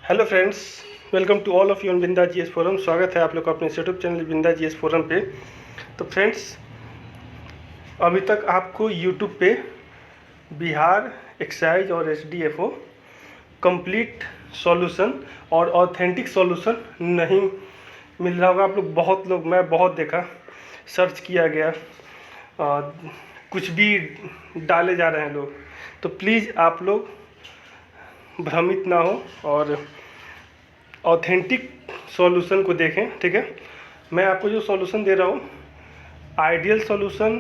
Hello friends, welcome to all of you on Binda GS forum. स्वागत है आप लोग का अपने YouTube channel Binda GS forum पे। तो फ्रेंड्स, अभी तक आपको यूट्यूब पे बिहार एक्साइज और एसडीएफओ कंप्लीट सॉल्यूशन और ऑथेंटिक सॉल्यूशन नहीं मिल रहा होगा। आप लोग मैं बहुत देखा, सर्च किया गया, कुछ भी डाले जा रहे हैं लोग। तो प्लीज़ आप लोग भ्रमित ना हो और ऑथेंटिक सॉल्यूशन को देखें, ठीक है। मैं आपको जो सॉल्यूशन दे रहा हूँ, आइडियल सॉल्यूशन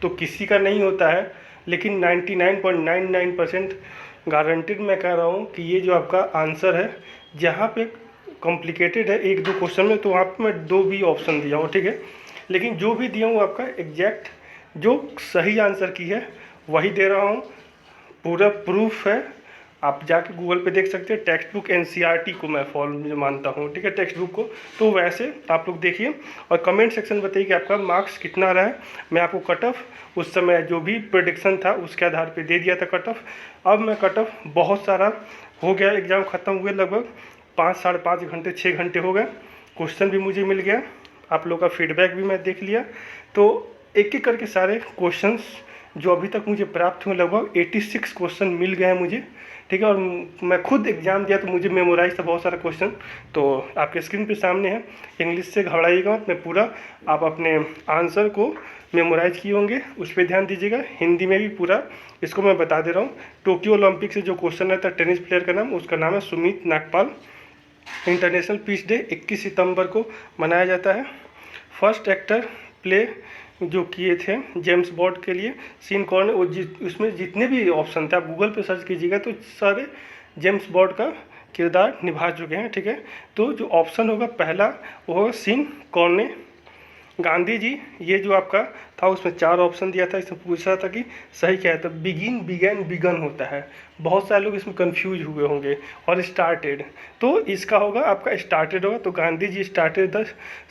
तो किसी का नहीं होता है, लेकिन 99.99% गारंटेड मैं कह रहा हूँ कि ये जो आपका आंसर है, जहाँ पे कॉम्प्लिकेटेड है एक दो क्वेश्चन में, तो वहाँ पे मैं दो भी ऑप्शन दिया हूँ, ठीक है। लेकिन जो भी दिया हूँ आपका एग्जैक्ट जो सही आंसर की है वही दे रहा हूँ। पूरा प्रूफ है, आप जाके गूगल पे देख सकते हैं। टेक्स्ट बुक एनसीईआरटी को मैं फॉलो मानता हूँ, ठीक है, टेक्स्ट बुक को। तो वैसे आप लोग देखिए और कमेंट सेक्शन बताइए कि आपका मार्क्स कितना रहा है। मैं आपको कट ऑफ उस समय जो भी प्रेडिक्शन था उसके आधार पे दे दिया था कट ऑफ। अब मैं कट ऑफ बहुत सारा हो गया, एग्ज़ाम ख़त्म हुए लगभग 5 साढ़े 5 घंटे 6 घंटे हो गए। क्वेश्चन भी मुझे मिल गया, आप लोग का फीडबैक भी मैं देख लिया। तो एक एक करके सारे क्वेश्चंस जो अभी तक मुझे प्राप्त हुए, लगभग 86 क्वेश्चन मिल गए हैं मुझे, ठीक है। और मैं खुद एग्ज़ाम दिया तो मुझे मेमोराइज था बहुत सारा क्वेश्चन, तो आपके स्क्रीन पे सामने है। इंग्लिश से घबराइएगा मत, मैं पूरा आप अपने आंसर को मेमोराइज किए होंगे, उस पर ध्यान दीजिएगा। हिंदी में भी पूरा इसको मैं बता दे रहा हूँ। टोक्यो ओलंपिक से जो क्वेश्चन रहता है, टेनिस प्लेयर का नाम, उसका नाम है Sumit Nagpal. International peace day 21 सितंबर को मनाया जाता है। फर्स्ट एक्टर प्ले जो किए थे जेम्स बॉन्ड के लिए सीन कौन है, वो उसमें जितने भी ऑप्शन थे आप गूगल पे सर्च कीजिएगा तो सारे जेम्स बॉन्ड का किरदार निभा चुके हैं, ठीक है। तो जो ऑप्शन होगा पहला वो होगा सीन कौन गांधी जी। ये जो आपका था उसमें 4 ऑप्शन दिया था, इसमें पूछ रहा था कि सही क्या है, तो बिगिन बिगैन बिगन होता है। बहुत सारे लोग इसमें कंफ्यूज हुए होंगे। और स्टार्टेड, तो इसका होगा आपका स्टार्टेड होगा, तो Gandhi ji started the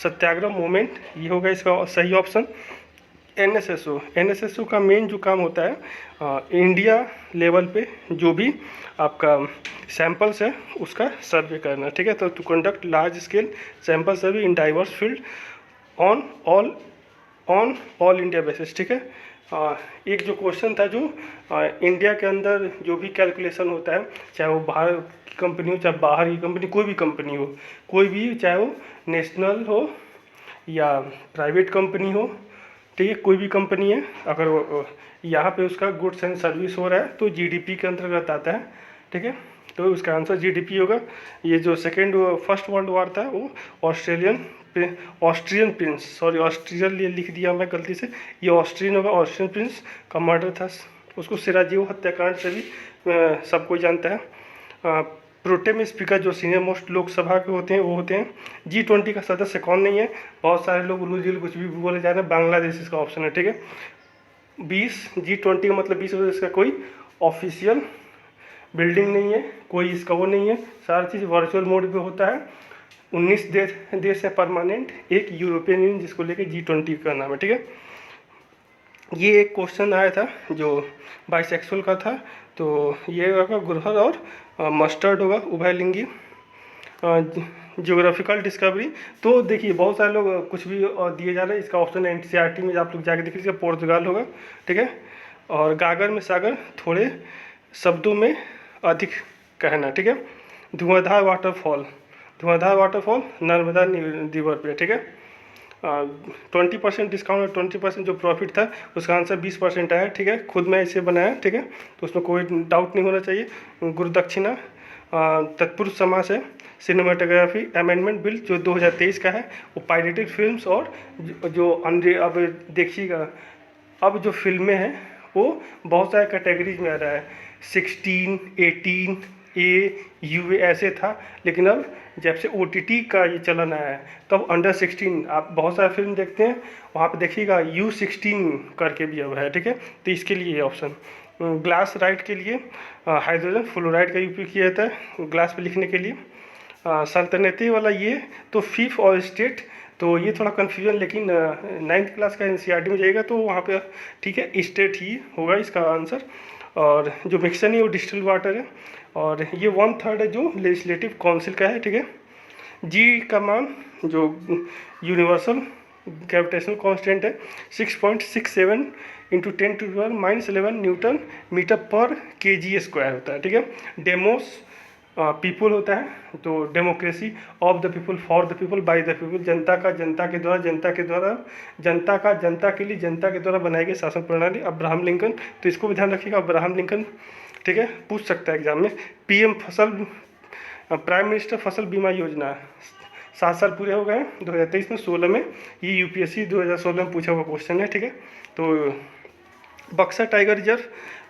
Satyagraha movement, ये होगा इसका सही ऑप्शन। एनएसएसओ का मेन जो काम होता है इंडिया लेवल पे जो भी आपका सैंपल्स है उसका सर्वे करना, ठीक है। तो to conduct large scale sample survey in diverse field on all India basis, ठीक है। एक जो क्वेश्चन था जो इंडिया के अंदर जो भी कैलकुलेशन होता है, चाहे वो बाहर की कंपनी हो चाहे बाहर की कंपनी, कोई भी कंपनी हो, कोई भी, चाहे वो नेशनल हो या प्राइवेट कंपनी हो, ठीक है, कोई भी कंपनी है, अगर वो यहाँ पे उसका गुड्स एंड सर्विस हो रहा है तो जीडीपी के अंतर्गत आता है, ठीक है। तो उसका आंसर जीडीपी होगा। ये जो फर्स्ट वर्ल्ड वॉर था वो ऑस्ट्रियन प्रिंस, सॉरी ऑस्ट्रियन ये लिख दिया मैं गलती से, ये ऑस्ट्रियन होगा। ऑस्ट्रियन प्रिंस का मर्डर था, उसको सिराजेवो हत्याकांड से भी सबको जानता है। प्रोटेम स्पीकर जो सीनियर मोस्ट लोकसभा के होते हैं वो होते हैं। G20 का सदस्य कौन नहीं है, बहुत सारे लोग उलूजुल कुछ भी बोले जा रहे हैं, बांग्लादेश इसका ऑप्शन है, ठीक है। 20 G20 का मतलब 20 इसका कोई ऑफिशियल बिल्डिंग नहीं है, कोई इसका वो नहीं है, सारी चीज़ वर्चुअल मोड पे होता है। 19 देश है परमानेंट, एक यूरोपियन यूनियन जिसको लेके G20 का नाम है, ठीक है। ये एक क्वेश्चन आया था जो बाइसेक्सुअल का था, तो ये होगा गुरहर और मस्टर्ड होगा, उभयलिंगी। ज्योग्राफिकल डिस्कवरी, तो देखिए बहुत सारे लोग कुछ भी दिए जा रहे हैं, इसका ऑप्शन एनसीईआरटी में आप लोग जाके देख लीजिए, पोर्तुगाल होगा, ठीक है। और गागर में सागर, थोड़े शब्दों में अधिक कहना, ठीक है। धुआंधार वाटरफॉल नर्मदा रिवर पे, ठीक है। 20% डिस्काउंट और 20% जो प्रॉफिट था उसका आंसर 20% आया, ठीक है। खुद मैं इसे बनाया, ठीक है, तो उसमें कोई डाउट नहीं होना चाहिए। गुरुदक्षिणा तत्पुरुष समास है। सिनेमाटोग्राफी अमेंडमेंट बिल जो 2023 का है, वो पायरेटेड फिल्म्स और जो अब देखिएगा, अब जो फिल्में हैं वो बहुत सारे कैटेगरीज में आ रहा है, 16, 18, A, UA ऐसे था, लेकिन अब जब से OTT का ये चलन आया है तो अब अंडर 16 आप बहुत सारे फिल्म देखते हैं, वहाँ पे देखिएगा U16 करके भी अब है, ठीक है। तो इसके लिए ये ऑप्शन। ग्लास राइट के लिए हाइड्रोजन फ्लोराइड का उपयोग किया जाता है ग्लास पे लिखने के लिए। सल्तनती वाला ये तो फीफ और स्टेट, तो ये थोड़ा कन्फ्यूजन, लेकिन 9th क्लास का एनसीईआरटी में जाएगा तो वहाँ पे ठीक है स्टेट ही होगा इसका आंसर। और जो मिक्सर नहीं है वो डिस्टिल वाटर है, और ये 1/3 है जो लेजिस्लेटिव काउंसिल का है, ठीक है। जी का मान जो यूनिवर्सल ग्रेविटेशनल कांस्टेंट है 6.67 इंटू 10⁻11 न्यूटन मीटर पर kg² होता है, ठीक है। डेमोस पीपल होता है, तो democracy of the people for the people by the people, जनता का जनता के द्वारा, जनता के द्वारा, जनता का जनता के लिए, जनता के द्वारा बनाई गई शासन प्रणाली। अब्राहम लिंकन, तो इसको भी ध्यान रखिएगा, अब्राहम लिंकन, ठीक है, पूछ सकता है एग्जाम में। पीएम फसल प्राइम मिनिस्टर फसल बीमा योजना 7 साल पूरे हो गए हैं 2023 में, 16 में, ये यूपीएससी 2016 में पूछा हुआ क्वेश्चन है, ठीक है। तो बक्सर टाइगर रिजर्व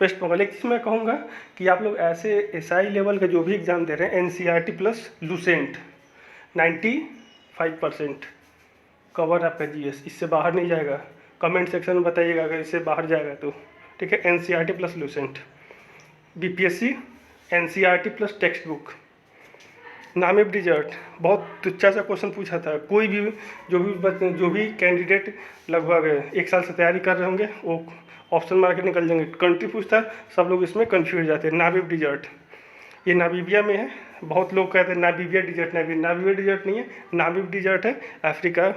वेस्ट बंगाल। एक चीज़ मैं कहूँगा कि आप लोग ऐसे एसआई लेवल का जो भी एग्ज़ाम दे रहे हैं, एनसीईआरटी प्लस लूसेंट 95% कवर आपका जीएस, इससे बाहर नहीं जाएगा। कमेंट सेक्शन में बताइएगा अगर इससे बाहर जाएगा तो, ठीक है। NCERT plus Lucent. BPSC NCERT plus text book. Namib desert बहुत तुच्छा सा क्वेश्चन पूछा था, कोई भी जो भी कैंडिडेट लगभग 1 साल से तैयारी कर रहे होंगे वो ऑप्शन मार के निकल जाएंगे। कंट्री पूछता है, सब लोग इसमें कंफ्यूज जाते हैं। नामिब डिजर्ट, ये नामीबिया में है। बहुत लोग कहते हैं नामीबिया डिजर्ट, नामीबिया डिजर्ट नहीं है, नामिब डिजर्ट है, अफ्रीका।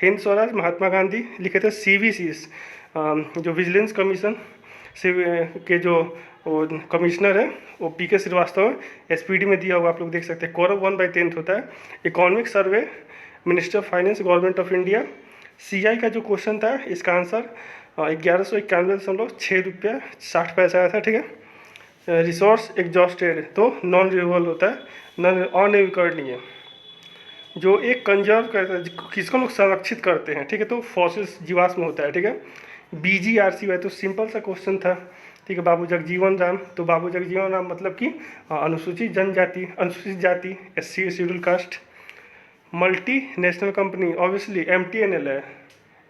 हिंद स्वराज महात्मा गांधी लिखे थे। CVCs जो विजिलेंस कमीशन के जो कमिश्नर है वो PK श्रीवास्तव है, SPD में दिया हुआ आप लोग देख सकते हैं। कौरव 1/10 होता है। Economic survey minister of finance government of India. CI का जो क्वेश्चन था इसका आंसर 1191.6 रुपया 60 पैसा आया था, ठीक है। रिसोर्स एग्जॉस्टेड तो नॉन रिन्यूएबल होता है, नॉन अनरिकवरनीय। जो एक कंजर्व करता है, किसको लोग संरक्षित करते हैं, ठीक है, तो फॉसिल्स जीवाश्म होता है, ठीक है। BGRCY तो सिंपल सा क्वेश्चन था, ठीक है। बाबू जगजीवन राम, तो बाबू जगजीवन राम मतलब कि अनुसूचित जनजाति, अनुसूचित जाति, SC schedule caste. Multi national company obviously MTNL है,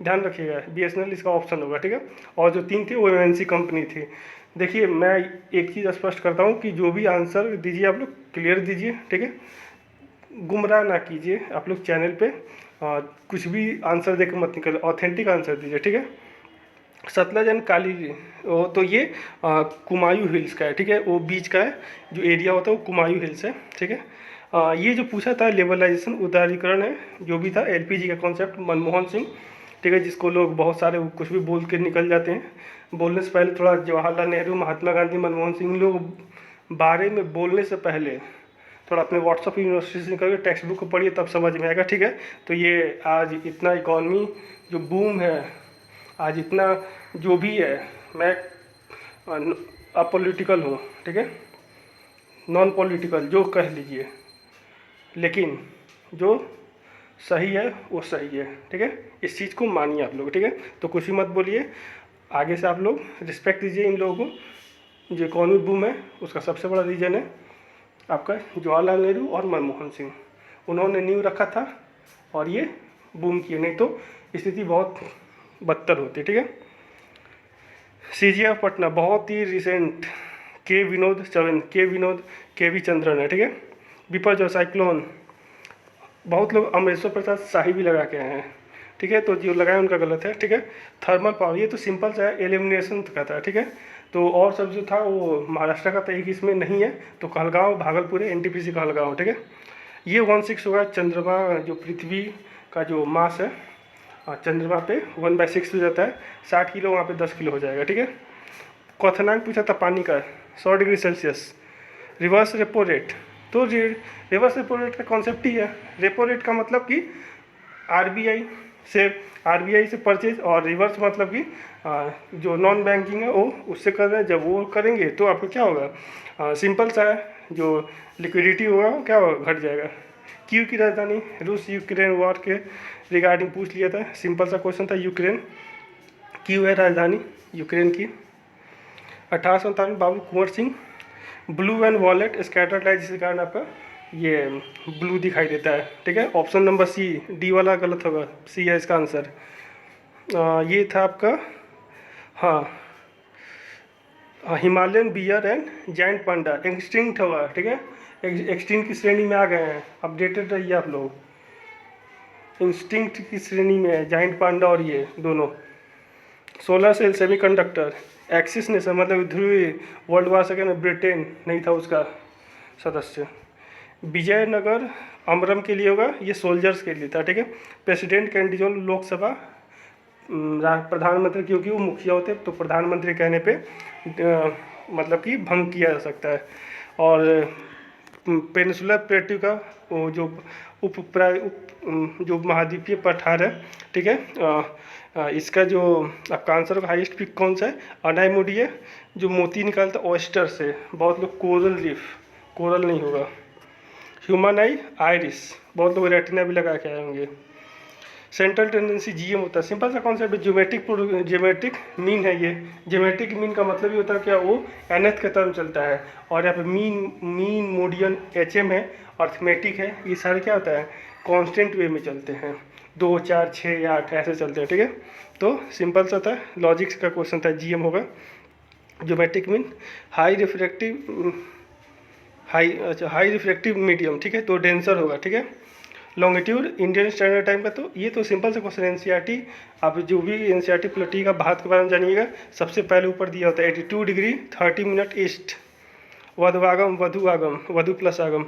ध्यान रखिएगा। BSNL इसका ऑप्शन होगा, ठीक है। और जो 3 थी वो MNC कंपनी थी। देखिए मैं एक चीज़ स्पष्ट करता हूँ कि जो भी आंसर दीजिए आप लोग क्लियर दीजिए, ठीक है, गुमराह ना कीजिए। आप लोग चैनल पे कुछ भी आंसर देकर मत निकल, ऑथेंटिक आंसर दीजिए, ठीक है। सतलज एंड काली, तो ये कुमायूं हिल्स का है, ठीक है, वो बीच का है, जो एरिया होता है वो कुमायूं हिल्स है, ठीक है। ये जो पूछा था लेवलाइजेशन उदारीकरण है, जो भी था LPG का कॉन्सेप्ट, मनमोहन सिंह, ठीक है, जिसको लोग बहुत सारे कुछ भी बोल के निकल जाते हैं। बोलने से पहले थोड़ा जवाहरलाल नेहरू, महात्मा गांधी, मनमोहन सिंह लोग बारे में बोलने से पहले थोड़ा अपने व्हाट्सअप यूनिवर्सिटी से निकल के टेक्स्ट बुक को पढ़िए, तब समझ में आएगा, ठीक है। तो ये आज इतना इकॉनमी जो बूम है, आज इतना जो भी है, मैं अपोलिटिकल हूँ, ठीक है, नॉन पॉलिटिकल जो कह लीजिए, लेकिन जो सही है वो सही है, ठीक है। इस चीज़ को मानिए आप लोग, ठीक है। तो कुछ भी मत बोलिए, आगे से आप लोग रिस्पेक्ट दीजिए इन लोगों को। जो इकॉनमी बूम है उसका सबसे बड़ा रीज़न है आपका जवाहरलाल नेहरू और मनमोहन सिंह, उन्होंने नींव रखा था और ये बूम किए, नहीं तो स्थिति बहुत बदतर होती, ठीक है। CGF पटना बहुत ही रिसेंट, KV चंद्रन है, ठीक है। बिपरजॉय साइक्लोन, बहुत लोग अमरेश्वर प्रसाद शाही भी लगा के आए हैं, ठीक है, तो जो लगाए उनका गलत है, ठीक है। थर्मल पावर, ये तो सिंपल सा है, एलिमिनेशन का था, ठीक है। तो और सब जो था वो महाराष्ट्र का, तो एक इसमें नहीं है, तो कहलगांव भागलपुर है, NTPC कहलगांव, ठीक है। ये 1/6 होगा। चंद्रमा जो पृथ्वी का जो मास है, चंद्रमा पे 1/6 हो जाता है, 60 किलो, वहाँ पे 10 किलो हो जाएगा, ठीक है। क्वथनांक पूछा था पानी का 100 degree Celsius. Reverse repo rate, तो रिवर्स रेपो रेट का कॉन्सेप्ट ही है। रेपो रेट का मतलब कि RBI से परचेज, और रिवर्स मतलब कि जो नॉन बैंकिंग है वो उससे कर रहे हैं, जब वो करेंगे तो आपको क्या होगा, सिंपल सा है, जो लिक्विडिटी होगा क्या होगा, घट जाएगा। क्यू की राजधानी, रूस यूक्रेन वॉर के रिगार्डिंग पूछ लिया था, सिंपल सा क्वेश्चन था, यूक्रेन। क्यू है राजधानी यूक्रेन की। 1897 Babu Kunwar Singh. Blue and violet scattered light, जिसके कारण आपका ये ब्लू दिखाई देता है, ठीक है। ऑप्शन नंबर C, D वाला गलत होगा, C है इसका आंसर। ये था आपका, हाँ, Himalayan bear and giant panda extinct होगा, ठीक है, एक्सटिंक्ट की श्रेणी में आ गए हैं, अपडेटेड रहिए आप लोग। इंस्टिंक्ट की श्रेणी में है जायंट पांडा और ये दोनों। Solar cell semiconductor, axis nation मतलब ध्रुवीय, वर्ल्ड वार सेकेंड ब्रिटेन नहीं था उसका सदस्य। विजयनगर अमरम के लिए होगा, ये सोल्जर्स के लिए था, ठीक है। प्रेसिडेंट कैन डिजोल्व लोकसभा, प्रधानमंत्री, क्योंकि वो मुखिया होते हैं तो प्रधानमंत्री कहने पे मतलब कि भंग किया जा सकता है। और पेनिसुलर प्लेटू का वो जो जो महाद्वीपीय पठार है, ठीक है। इसका जो आपका आंसर होगा हाईएस्ट पीक कौन सा है, अनाइमोडी है, जो मोती निकालता है ऑयस्टर से। बहुत लोग कोरल रीफ, कोरल नहीं होगा। ह्यूमन आई आइरिस, बहुत लोग रेटिना भी लगा के आए होंगे। सेंट्रल टेंडेंसी जीएम होता है, सिंपल सा कॉन्सेप्ट है, ज्योमेट्रिक मीन है ये। ज्योमेट्रिक मीन का मतलब ये होता है क्या, वो nth के टर्म चलता है। और यहाँ पे मीन मोडियन एचएम है, अर्थमेटिक है, ये सारे क्या होता है कांस्टेंट वे में चलते हैं, 2 4 6 या 8 ऐसे चलते हैं, ठीक है। तो सिंपल सा था, लॉजिक्स का क्वेश्चन था, जीएम होगा। Geometric mean high refractive medium, ठीक है, तो डेंसर होगा, ठीक है। लॉन्गिट्यूड इंडियन स्टैंडर्ड टाइम का, तो ये तो सिंपल से क्वेश्चन एनसीईआरटी, आप जो भी एनसीईआरटी पॉलिटी का भारत के बारे में जानिएगा, सबसे पहले ऊपर दिया होता है 82 डिग्री 30 मिनट ईस्ट, वधु प्लस आगम।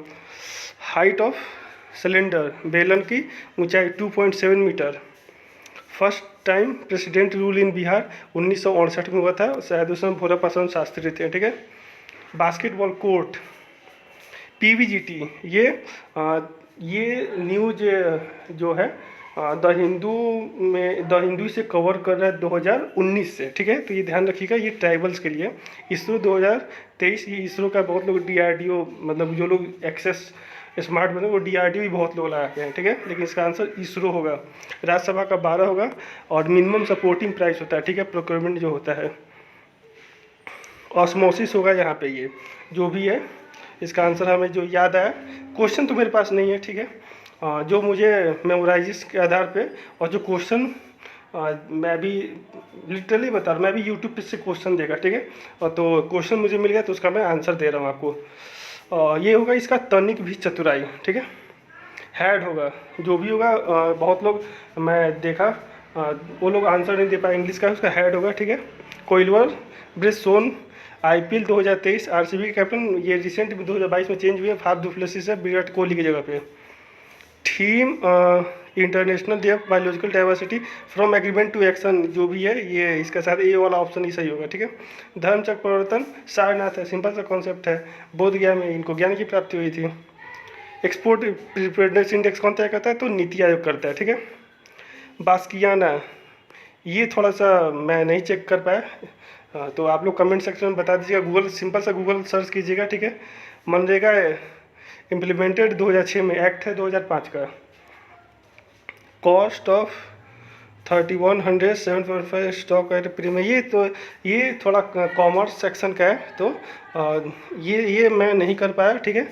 हाइट ऑफ सिलेंडर, बेलन की ऊंचाई 2.7 metre. First time president rule in Bihar 1968 में हुआ था, शायद उसमें भोला प्रसाद शास्त्री थे, ठीक है। बास्केटबॉल कोर्ट, पीवीजीटी, ये न्यूज जो है द हिंदू से कवर कर रहा है 2019 से, ठीक है। तो ये ध्यान रखिएगा, ये ट्राइबल्स के लिए। इसरो 2023, ये इसरो का बहुत लोग डीआरडीओ, मतलब जो लोग एक्सेस स्मार्ट बने वो डीआरडीओ भी बहुत लोग लगाते हैं, ठीक है। लेकिन इसका आंसर इसरो होगा। राज्यसभा का 12 होगा। और मिनिमम सपोर्टिंग प्राइस होता है, ठीक है, प्रोक्योरमेंट जो होता है। ऑस्मोसिस होगा यहाँ पे, ये जो भी है इसका आंसर हमें जो याद आया। क्वेश्चन तो मेरे पास नहीं है, ठीक है, जो मुझे मेमोराइज के आधार पे, और जो क्वेश्चन मैं भी लिटरली बता रहा हूँ, मैं भी यूट्यूब पे से क्वेश्चन देगा, ठीक है। और तो क्वेश्चन मुझे मिल गया तो उसका मैं आंसर दे रहा हूँ आपको। ये होगा इसका तनिक भी चतुराई, ठीक है। हेड होगा, जो भी होगा, बहुत लोग मैं देखा वो लोग आंसर नहीं दे पाए इंग्लिश का, उसका हेड होगा, ठीक है। कोइलवर ब्रिज सोन, आईपीएल 2023 आरसीबी के कैप्टन, ये रिसेंट 2022 में चेंज हुए, फाफ डू प्लेसिस है विराट कोहली की जगह पे। Theme international day of biological diversity, from agreement to action, जो भी है ये इसका साथ ए वाला ऑप्शन ही सही होगा, ठीक है। धर्मचक्र परिवर्तन, सारनाथ है, सिंपल सा कॉन्सेप्ट है, बोध गया में इनको ज्ञान की प्राप्ति हुई थी। एक्सपोर्ट प्रिपेयर्डनेस इंडेक्स कौन तय करता है, तो नीति आयोग करता है, ठीक है। बास्कियाना, ये थोड़ा सा मैं नहीं चेक कर पाया, तो आप लोग कमेंट सेक्शन में बता दीजिएगा। गूगल, सिंपल सा गूगल सर्च कीजिएगा, ठीक है। मनरेगा इम्प्लीमेंटेड 2006 में, एक्ट है 2005 का। Cost of 3100 7.5 stock at premium, ये थोड़ा कॉमर्स सेक्शन का है, तो ये मैं नहीं कर पाया, ठीक है।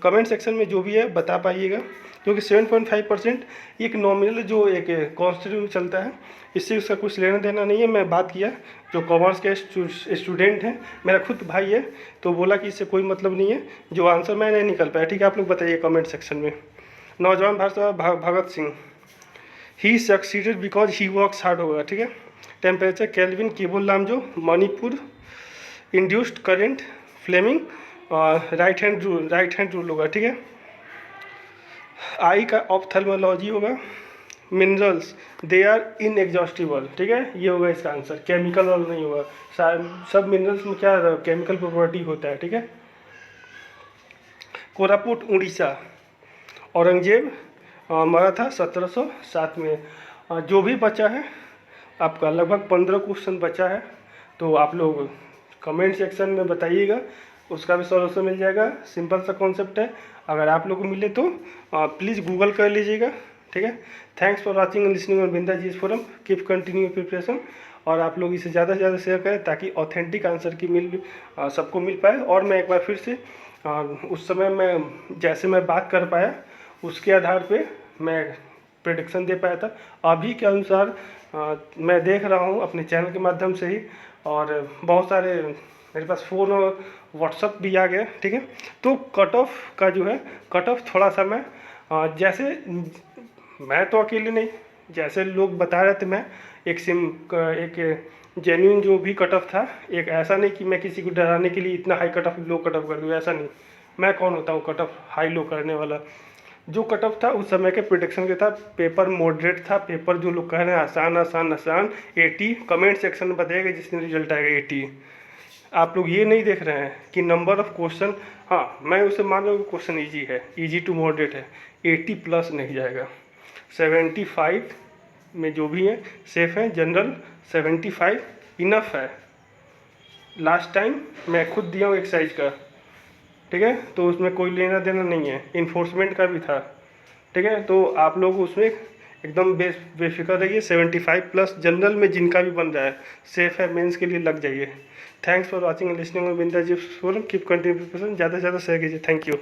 कमेंट सेक्शन में जो भी है बता पाइएगा, क्योंकि 7.5% एक नॉमिनल जो एक कॉन्स्टिट्यूट में चलता है, इससे उसका कुछ लेना देना नहीं है। मैं बात किया जो कॉमर्स के स्टूडेंट हैं, मेरा खुद भाई है, तो बोला कि इससे कोई मतलब नहीं है, जो आंसर मैं नहीं निकल पाया, ठीक है। आप लोग बताइए कमेंट सेक्शन में। Naujawan Bharat Sabha Bhagat Singh, he succeeded because he works hard होगा, ठीक है। Temperature Kelvin Keibul Lamjao, Manipur induced current Fleming, right hand rule होगा, ठीक है। आई का ऑप्थेल्मोलॉजी होगा। मिनरल्स दे आर इनएग्जॉस्टिबल, ठीक है, ये होगा इसका आंसर। केमिकल वाला नहीं होगा, सब मिनरल्स में क्या केमिकल प्रॉपर्टी होता है, ठीक है। कोरापुट उड़ीसा, औरंगजेब मरा था 1707 में। जो भी बचा है आपका लगभग 15 क्वेश्चन बचा है, तो आप लोग कमेंट सेक्शन में बताइएगा, उसका भी सॉल्यूशन मिल जाएगा। सिंपल सा कॉन्सेप्ट है, अगर आप लोग को मिले तो प्लीज़ गूगल कर लीजिएगा, ठीक है। Thanks for watching and listening on Binda GS forum, keep continue preparation. और आप लोग इसे ज़्यादा से ज़्यादा शेयर करें ताकि ऑथेंटिक आंसर की सबको मिल पाए। और मैं एक बार फिर से उस समय मैं जैसे मैं बात कर पाया उसके आधार पे मैं प्रेडिक्शन दे पाया था। अभी के अनुसार मैं देख रहा हूँ अपने चैनल के माध्यम से ही, और बहुत सारे मेरे पास फ़ोन और व्हाट्सअप भी आ गया, ठीक है। तो कट ऑफ का जो है, कट ऑफ थोड़ा सा मैं जैसे मैं तो अकेले नहीं, जैसे लोग बता रहे थे, मैं एक जेन्युइन जो भी कट ऑफ था, एक ऐसा नहीं कि मैं किसी को डराने के लिए इतना high cut of low cut off कर दूँ, ऐसा नहीं। मैं कौन होता हूँ कट ऑफ हाई लो करने वाला। जो कट ऑफ था उस समय के प्रोडिक्शन के था, पेपर मॉडरेट था, पेपर जो लोग कह रहे हैं आसान आसान आसान 80, कमेंट सेक्शन में बताइएगा जिस दिन रिजल्ट आएगा 80। आप लोग ये नहीं देख रहे हैं कि नंबर ऑफ क्वेश्चन, हाँ मैं उसे मान रहा हूँ क्वेश्चन ईजी है, ईजी टू मॉडरेट है, 80 प्लस नहीं जाएगा। 75 में जो भी है सेफ है, जनरल 75 इनफ है। लास्ट टाइम मैं खुद दिया हूँ एक्सरसाइज का, ठीक है, तो उसमें कोई लेना देना नहीं है, इन्फोर्समेंट का भी था, ठीक है। तो आप लोग उसमें एकदम बेफिक्र रहिए। 75 प्लस जनरल में जिनका भी बन रहा है सेफ है, मेंस के लिए लग जाइए। Thanks for watching and listening on Bindas GS forum. Keep continue preparation, ज़्यादा से ज़्यादा शेयर कीजिए। Thank you.